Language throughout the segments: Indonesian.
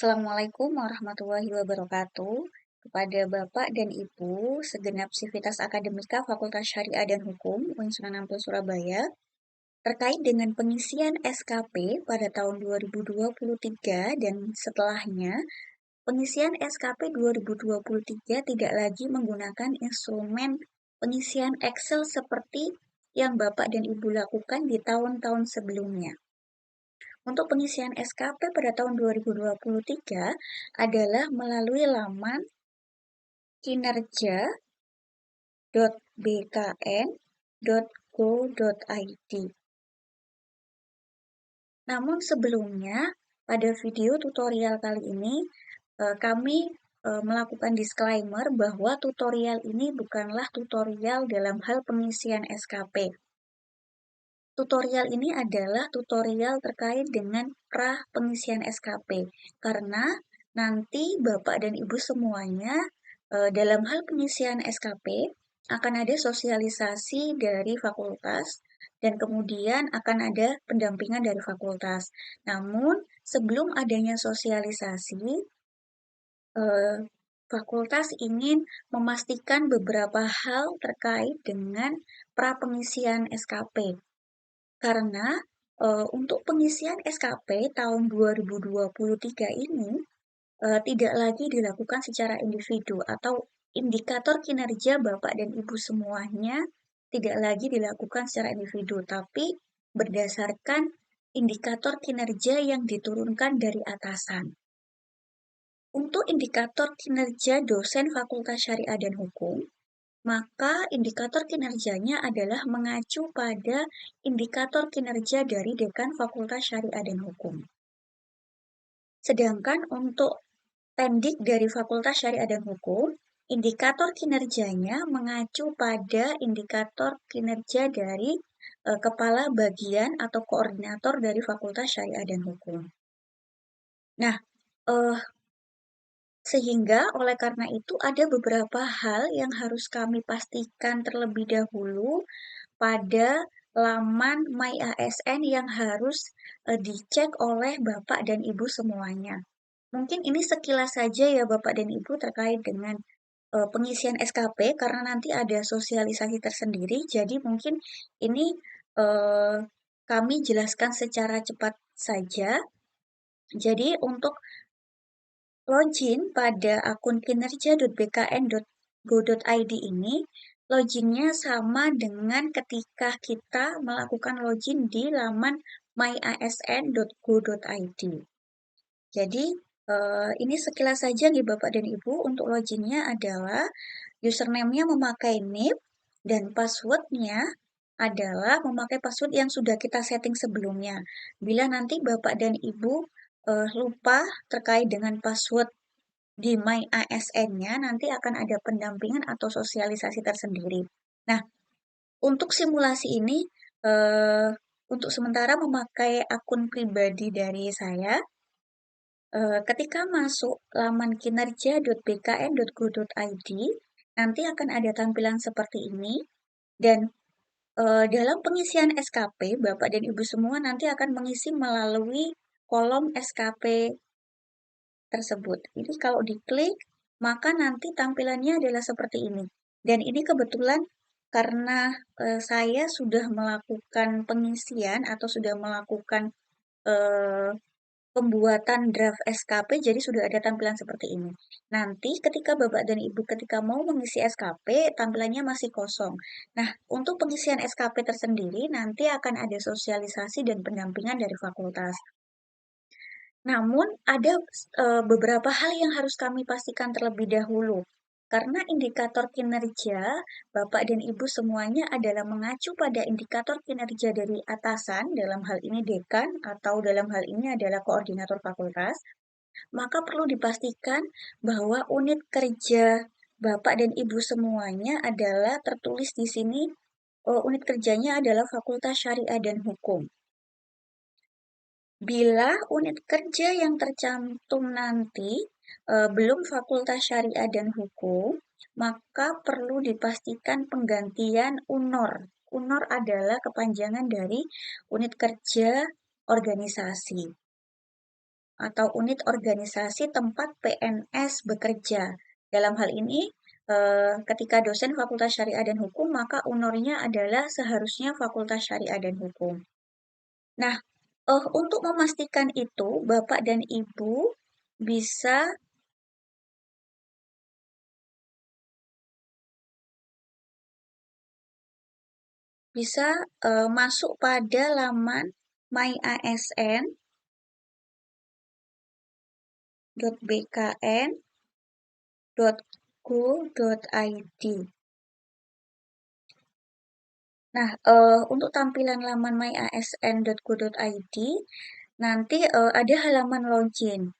Assalamualaikum warahmatullahi wabarakatuh. Kepada Bapak dan Ibu, segenap Sivitas Akademika Fakultas Syariah dan Hukum UIN Sunan Ampel Surabaya, terkait dengan pengisian SKP pada tahun 2023 dan setelahnya, pengisian SKP 2023 tidak lagi menggunakan instrumen pengisian Excel seperti yang Bapak dan Ibu lakukan di tahun-tahun sebelumnya. Untuk pengisian SKP pada tahun 2023 adalah melalui laman kinerja.bkn.go.id. Namun sebelumnya, pada video tutorial kali ini, kami melakukan disclaimer bahwa tutorial ini bukanlah tutorial dalam hal pengisian SKP. Tutorial ini adalah tutorial terkait dengan pra pengisian SKP, karena nanti Bapak dan Ibu semuanya dalam hal pengisian SKP akan ada sosialisasi dari fakultas dan kemudian akan ada pendampingan dari fakultas. Namun sebelum adanya sosialisasi, fakultas ingin memastikan beberapa hal terkait dengan pra pengisian SKP. Karena untuk pengisian SKP tahun 2023 ini tidak lagi dilakukan secara individu atau indikator kinerja Bapak dan Ibu semuanya tidak lagi dilakukan secara individu, tapi berdasarkan indikator kinerja yang diturunkan dari atasan. Untuk indikator kinerja dosen Fakultas Syariah dan Hukum, maka indikator kinerjanya adalah mengacu pada indikator kinerja dari Dekan Fakultas Syariah dan Hukum. Sedangkan untuk pendik dari Fakultas Syariah dan Hukum, indikator kinerjanya mengacu pada indikator kinerja dari kepala bagian atau koordinator dari Fakultas Syariah dan Hukum. Nah, sehingga oleh karena itu ada beberapa hal yang harus kami pastikan terlebih dahulu pada laman MyASN yang harus dicek oleh Bapak dan Ibu semuanya. Mungkin ini sekilas saja ya Bapak dan Ibu terkait dengan pengisian SKP karena nanti ada sosialisasi tersendiri. Jadi mungkin ini kami jelaskan secara cepat saja. Jadi untuk login pada akun kinerja.bkn.go.id ini, loginnya sama dengan ketika kita melakukan login di laman myasn.go.id. Jadi, ini sekilas saja nih Bapak dan Ibu, untuk loginnya adalah username-nya memakai NIP dan password-nya adalah memakai password yang sudah kita setting sebelumnya. Bila nanti Bapak dan Ibu lupa terkait dengan password di MyASN-nya, nanti akan ada pendampingan atau sosialisasi tersendiri. Nah, untuk simulasi ini, untuk sementara memakai akun pribadi dari saya. Ketika masuk laman kinerja.bkn.go.id, nanti akan ada tampilan seperti ini, dan dalam pengisian SKP, Bapak dan Ibu semua nanti akan mengisi melalui kolom SKP tersebut. Ini kalau diklik, maka nanti tampilannya adalah seperti ini. Dan ini kebetulan karena saya sudah melakukan pengisian atau sudah melakukan pembuatan draft SKP, jadi sudah ada tampilan seperti ini. Nanti ketika Bapak dan Ibu ketika mau mengisi SKP, tampilannya masih kosong. Nah, untuk pengisian SKP tersendiri, nanti akan ada sosialisasi dan pendampingan dari fakultas. Namun, ada beberapa hal yang harus kami pastikan terlebih dahulu. Karena indikator kinerja Bapak dan Ibu semuanya adalah mengacu pada indikator kinerja dari atasan, dalam hal ini dekan atau dalam hal ini adalah koordinator fakultas, maka perlu dipastikan bahwa unit kerja Bapak dan Ibu semuanya adalah tertulis di sini, unit kerjanya adalah Fakultas Syariah dan Hukum. Bila unit kerja yang tercantum nanti belum Fakultas Syariah dan Hukum, maka perlu dipastikan penggantian UNOR. UNOR adalah kepanjangan dari unit kerja organisasi. atau unit organisasi tempat PNS bekerja. Dalam hal ini, ketika dosen Fakultas Syariah dan Hukum, maka UNOR-nya adalah seharusnya Fakultas Syariah dan Hukum. Nah, untuk memastikan itu, Bapak dan Ibu bisa bisa masuk pada laman myasn.bkn.go.id. Nah, untuk tampilan laman myasn.go.id, nanti ada halaman login.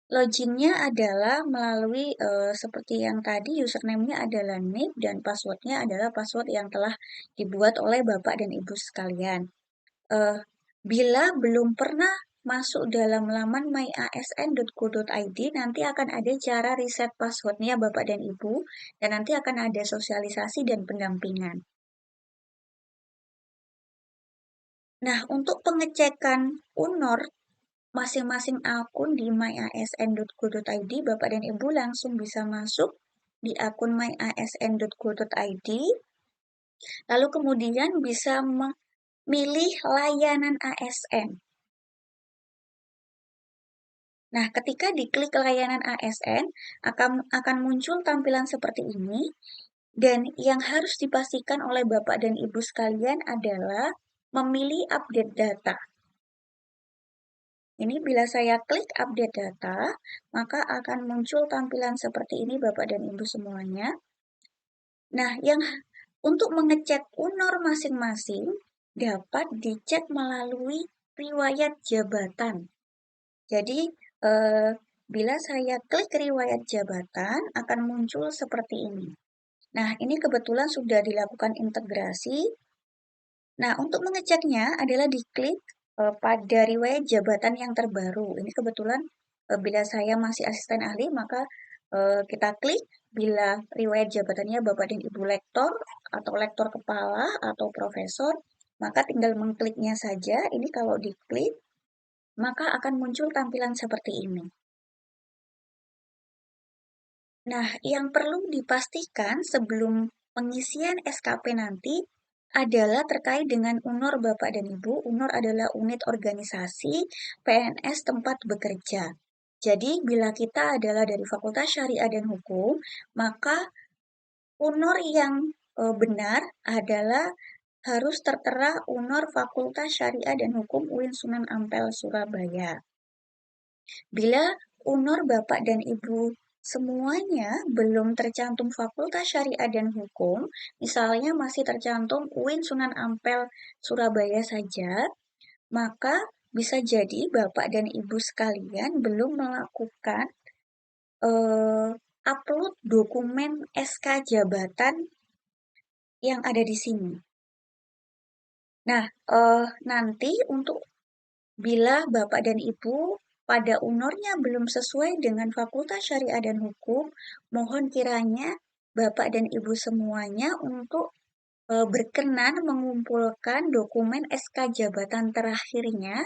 Loginnya adalah melalui seperti yang tadi, username-nya adalah nick dan password-nya adalah password yang telah dibuat oleh Bapak dan Ibu sekalian. Bila belum pernah masuk dalam laman myasn.go.id, nanti akan ada cara reset passwordnya Bapak dan Ibu, dan nanti akan ada sosialisasi dan pendampingan. Nah, untuk pengecekan UNOR masing-masing akun di myasn.go.id, Bapak dan Ibu langsung bisa masuk di akun myasn.go.id, lalu kemudian bisa memilih layanan ASN. Nah, ketika diklik layanan ASN, akan muncul tampilan seperti ini, dan yang harus dipastikan oleh Bapak dan Ibu sekalian adalah memilih update data. Ini bila saya klik update data, maka akan muncul tampilan seperti ini Bapak dan Ibu semuanya. Nah, untuk mengecek UNOR masing-masing dapat dicek melalui riwayat jabatan. Jadi, bila saya klik riwayat jabatan, akan muncul seperti ini. Nah, ini kebetulan sudah dilakukan integrasi. Nah, untuk mengeceknya adalah diklik pada riwayat jabatan yang terbaru. Ini kebetulan bila saya masih asisten ahli, maka kita klik bila riwayat jabatannya Bapak dan Ibu lektor, atau lektor kepala, atau profesor, maka tinggal mengkliknya saja. Ini kalau diklik, maka akan muncul tampilan seperti ini. Nah, yang perlu dipastikan sebelum pengisian SKP nanti adalah terkait dengan UNOR Bapak dan Ibu. UNOR adalah unit organisasi PNS tempat bekerja. Jadi, bila kita adalah dari Fakultas Syariah dan Hukum, maka UNOR yang benar adalah harus tertera UNOR Fakultas Syariah dan Hukum UIN Sunan Ampel Surabaya. Bila UNOR Bapak dan Ibu semuanya belum tercantum Fakultas Syariah dan Hukum, misalnya masih tercantum UIN Sunan Ampel Surabaya saja, maka bisa jadi Bapak dan Ibu sekalian belum melakukan upload dokumen SK jabatan yang ada di sini. Nah, nanti untuk bila Bapak dan Ibu pada UNOR-nya belum sesuai dengan Fakultas Syariah dan Hukum, mohon kiranya Bapak dan Ibu semuanya untuk berkenan mengumpulkan dokumen SK jabatan terakhirnya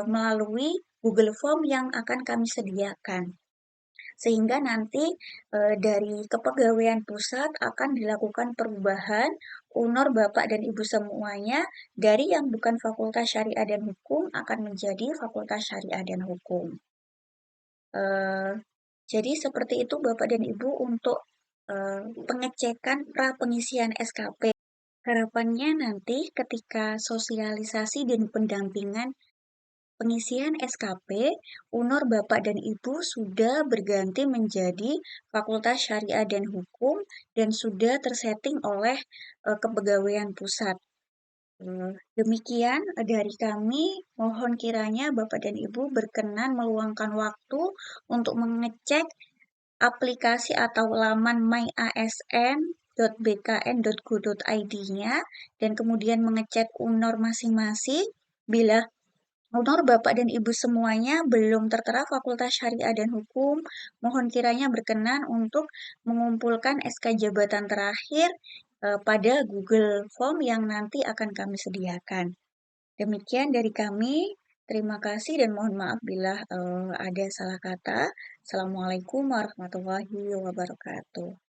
melalui Google Form yang akan kami sediakan. Sehingga nanti dari Kepegawaian Pusat akan dilakukan perubahan UNOR Bapak dan Ibu semuanya dari yang bukan Fakultas Syariah dan Hukum akan menjadi Fakultas Syariah dan Hukum. Jadi seperti itu Bapak dan Ibu untuk pengecekan pra pengisian SKP. Harapannya nanti ketika sosialisasi dan pendampingan pengisian SKP, UNOR Bapak dan Ibu sudah berganti menjadi Fakultas Syariah dan Hukum dan sudah tersetting oleh Kepegawaian Pusat. Demikian dari kami, mohon kiranya Bapak dan Ibu berkenan meluangkan waktu untuk mengecek aplikasi atau laman myasn.bkn.go.id-nya dan kemudian mengecek UNOR masing-masing. Bila UNOR Bapak dan Ibu semuanya belum tertera Fakultas Syariah dan Hukum, mohon kiranya berkenan untuk mengumpulkan SK jabatan terakhir pada Google Form yang nanti akan kami sediakan. Demikian dari kami. Terima kasih dan mohon maaf bila, ada salah kata. Assalamualaikum warahmatullahi wabarakatuh.